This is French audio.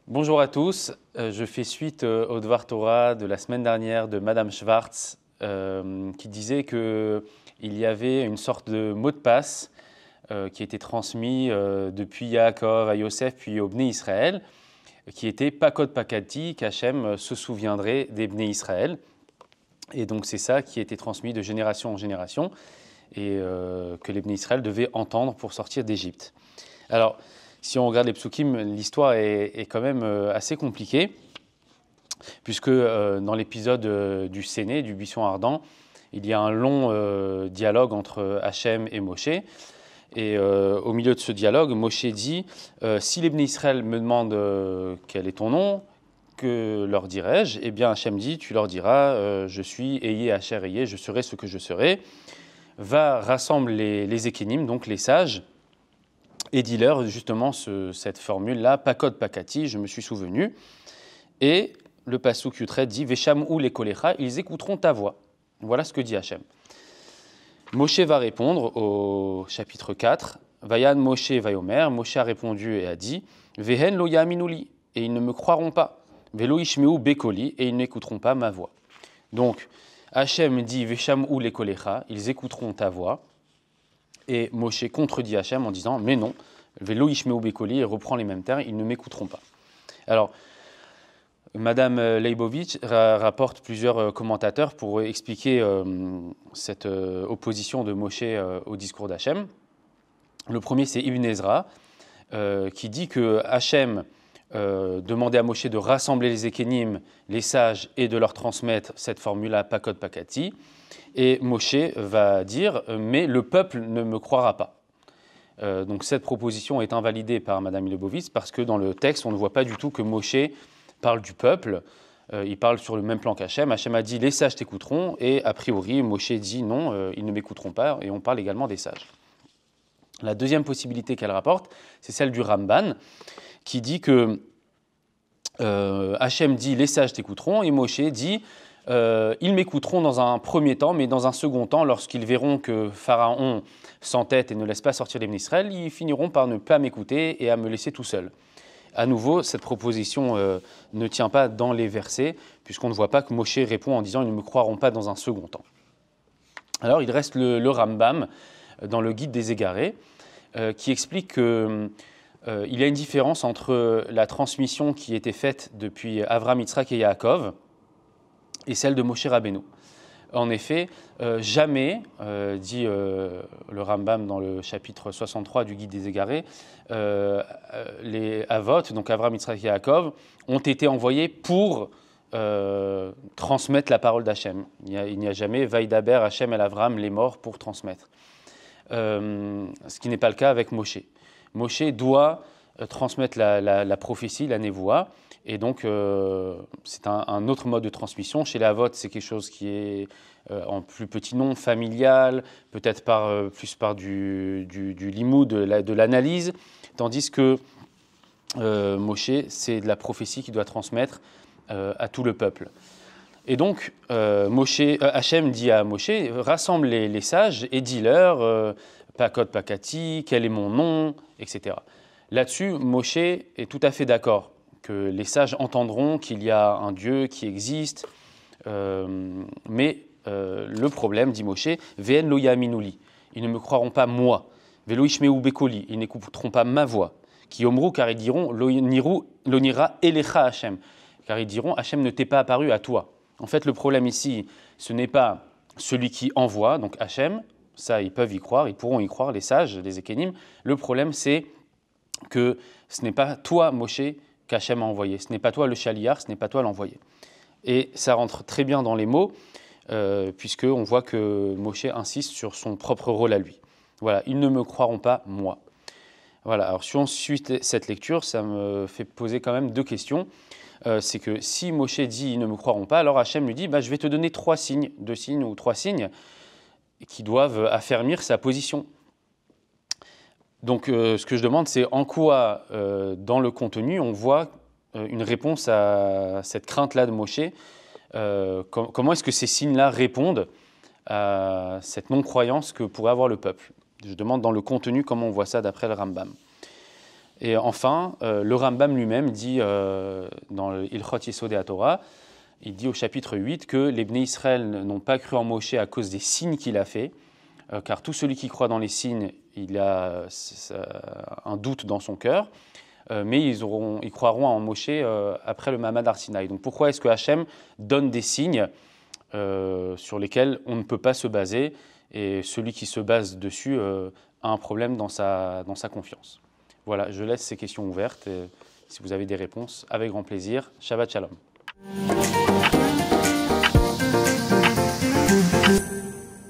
Bonjour à tous, je fais suite au Dvar Torah de la semaine dernière de Madame Schwartz qui disait qu'il y avait une sorte de mot de passe qui était transmis depuis Yaakov à Yosef puis au Bnei Israël, qui était Pakod Pakati, qu'Hachem se souviendrait des Bnei Israël. Et donc c'est ça qui a été transmis de génération en génération et que les Bnei Israël devaient entendre pour sortir d'Égypte. Alors, si on regarde les psukim, l'histoire est quand même assez compliquée, puisque dans l'épisode du Séné, du buisson ardent, il y a un long dialogue entre Hachem et Moshe. Et au milieu de ce dialogue, Moshe dit si les Bnei Israël me demandent quel est ton nom, que leur dirai-je? Eh bien, Hachem dit tu leur diras je suis Eyé Asher Eyé, je serai ce que je serai. Va rassemble les Ékénim, donc les sages, et dis-leur justement cette formule-là, Pakod Pakati, je me suis souvenu. Et le Pasuk Yutret dit Vesham ou les kolecha, ils écouteront ta voix. Voilà ce que dit Hachem. Moshe va répondre au chapitre 4. Vayan Moshe vayomer. Moshe a répondu et a dit Vehen lo yaminuli, et ils ne me croiront pas. Velo ishmeu bekoli, et ils n'écouteront pas ma voix. Donc, Hachem dit Vesham ou les kolecha, ils écouteront ta voix. Et Moshe contredit Hachem en disant mais non, Velo ishmeu bekoli, et reprend les mêmes termes, ils ne m'écouteront pas. Alors, Madame Leibovitch rapporte plusieurs commentateurs pour expliquer cette opposition de Moshe au discours d'Hachem. Le premier, c'est Ibn Ezra, qui dit que Hachem demandait à Moshe de rassembler les Ékénim, les sages, et de leur transmettre cette formule-là, Pakod Pakati. Et Moshe va dire « mais le peuple ne me croira pas ». Donc cette proposition est invalidée par Madame Leibovitch parce que dans le texte, on ne voit pas du tout que Moshe parle du peuple, il parle sur le même plan qu'Hachem. Hachem a dit « les sages t'écouteront » et a priori, Moshe dit « non, ils ne m'écouteront pas » et on parle également des sages. La deuxième possibilité qu'elle rapporte, c'est celle du Ramban, qui dit que Hachem dit « les sages t'écouteront » et Moshe dit « ils m'écouteront dans un premier temps, mais dans un second temps, lorsqu'ils verront que Pharaon s'entête et ne laisse pas sortir les Bnei Israël, ils finiront par ne pas m'écouter et à me laisser tout seul. » À nouveau, cette proposition ne tient pas dans les versets, puisqu'on ne voit pas que Moshe répond en disant « ils ne me croiront pas dans un second temps ». Alors, il reste le Rambam, dans le Guide des Égarés, qui explique qu'il y a une différence entre la transmission qui était faite depuis Avram, Yitzhak et Yaakov et celle de Moshe Rabbeinu. En effet, jamais, dit le Rambam dans le chapitre 63 du Guide des Égarés, les Avot, donc Avram, Yitzhak et Yaakov, ont été envoyés pour transmettre la parole d'Hachem. Il n'y a jamais Vaïdaber, Hachem et Avram, les morts, pour transmettre. Ce qui n'est pas le cas avec Moshe. Moshe doit transmettre la prophétie, la névoie, et donc c'est un autre mode de transmission. Chez les Avot, c'est quelque chose qui est en plus petit nom, familial, peut-être plus par du limoud, de l'analyse, tandis que Moshe, c'est de la prophétie qu'il doit transmettre à tout le peuple. Et donc, Hachem dit à Moshe, rassemble les sages et dis-leur, Pakod Pakati, quel est mon nom, etc. Là-dessus, Moshe est tout à fait d'accord que les sages entendront qu'il y a un Dieu qui existe, mais le problème, dit Moshe, V'en lo yaminuli, ils ne me croiront pas moi, Velo ishmeu bekoli, ils n'écouteront pas ma voix, qui omru, car ils diront lo nira elecha Hachem, car ils diront Hachem ne t'est pas apparu à toi. En fait, le problème ici, ce n'est pas celui qui envoie, donc Hachem, ça ils peuvent y croire, ils pourront y croire, les sages, les Ékénim. Le problème, c'est que ce n'est pas toi, Moshe, qu'Hachem a envoyé. Ce n'est pas toi le Shaliach, ce n'est pas toi l'envoyé. Et ça rentre très bien dans les mots, puisqu'on voit que Moshe insiste sur son propre rôle à lui. Voilà, ils ne me croiront pas, moi. Voilà, alors si on suit cette lecture, ça me fait poser quand même deux questions. C'est que si Moshe dit « ils ne me croiront pas », alors Hachem lui dit je vais te donner 3 signes, 2 signes ou 3 signes qui doivent affermir sa position. Donc ce que je demande, c'est en quoi dans le contenu on voit une réponse à cette crainte-là de Moshe. Comment est-ce que ces signes-là répondent à cette non-croyance que pourrait avoir le peuple. Je demande dans le contenu comment on voit ça d'après le Rambam. Et enfin, le Rambam lui-même dit dans le Ilchot Yesodei HaTorah, il dit au chapitre 8 que les Bnei Israël n'ont pas cru en Moshe à cause des signes qu'il a fait, car tout celui qui croit dans les signes, il a un doute dans son cœur, mais ils croiront en Moshe après le Mahamad Har Sinaï. Donc pourquoi est-ce que Hachem donne des signes sur lesquels on ne peut pas se baser, et celui qui se base dessus a un problème dans sa confiance. Voilà, je laisse ces questions ouvertes, et si vous avez des réponses, avec grand plaisir. Shabbat Shalom.